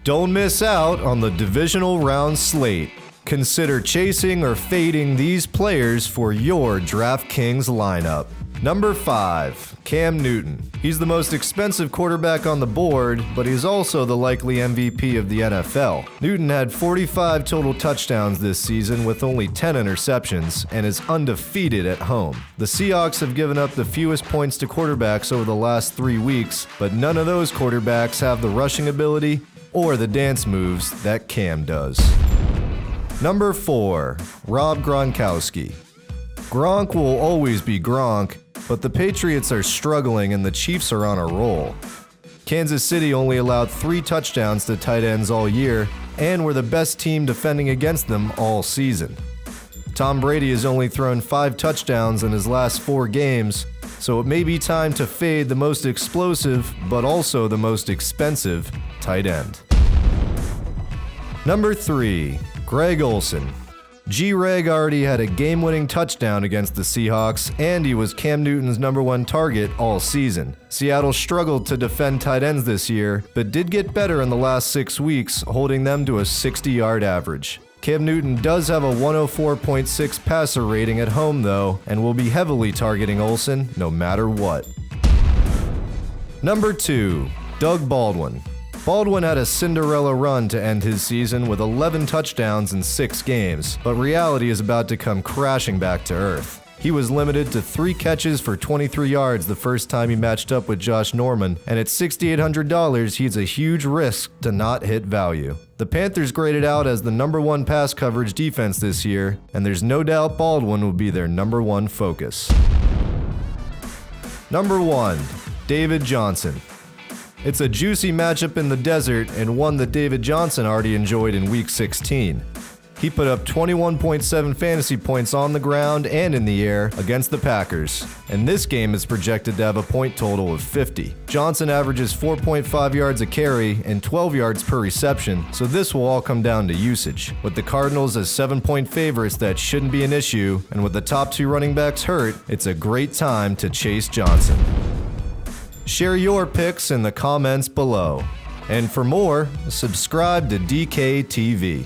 Don't miss out on the Divisional Round slate. Consider chasing or fading these players for your DraftKings lineup. Number 5, Cam Newton. He's the most expensive quarterback on the board, but he's also the likely MVP of the NFL. Newton had 45 total touchdowns this season with only 10 interceptions and is undefeated at home. The Seahawks have given up the fewest points to quarterbacks over the last 3 weeks, but none of those quarterbacks have the rushing ability or the dance moves that Cam does. Number 4, Rob Gronkowski. Gronk will always be Gronk, but the Patriots are struggling and the Chiefs are on a roll. Kansas City only allowed 3 touchdowns to tight ends all year and were the best team defending against them all season. Tom Brady has only thrown 5 touchdowns in his last 4 games, so it may be time to fade the most explosive but also the most expensive tight end. Number 3, Greg Olson. G-Reg already had a game-winning touchdown against the Seahawks, and he was Cam Newton's number 1 target all season. Seattle struggled to defend tight ends this year, but did get better in the last 6 weeks, holding them to a 60-yard average. Cam Newton does have a 104.6 passer rating at home though, and will be heavily targeting Olson no matter what. Number 2, Doug Baldwin. Baldwin had a Cinderella run to end his season with 11 touchdowns in 6 games, but reality is about to come crashing back to earth. He was limited to 3 catches for 23 yards the first time he matched up with Josh Norman, and at $6,800, he's a huge risk to not hit value. The Panthers graded out as the number 1 pass coverage defense this year, and there's no doubt Baldwin will be their number 1 focus. Number 1, David Johnson. It's a juicy matchup in the desert and one that David Johnson already enjoyed in Week 16. He put up 21.7 fantasy points on the ground and in the air against the Packers, and this game is projected to have a point total of 50. Johnson averages 4.5 yards a carry and 12 yards per reception, so this will all come down to usage. With the Cardinals as 7-point favorites, that shouldn't be an issue, and with the top 2 running backs hurt, it's a great time to chase Johnson. Share your picks in the comments below. And for more, subscribe to DKTV.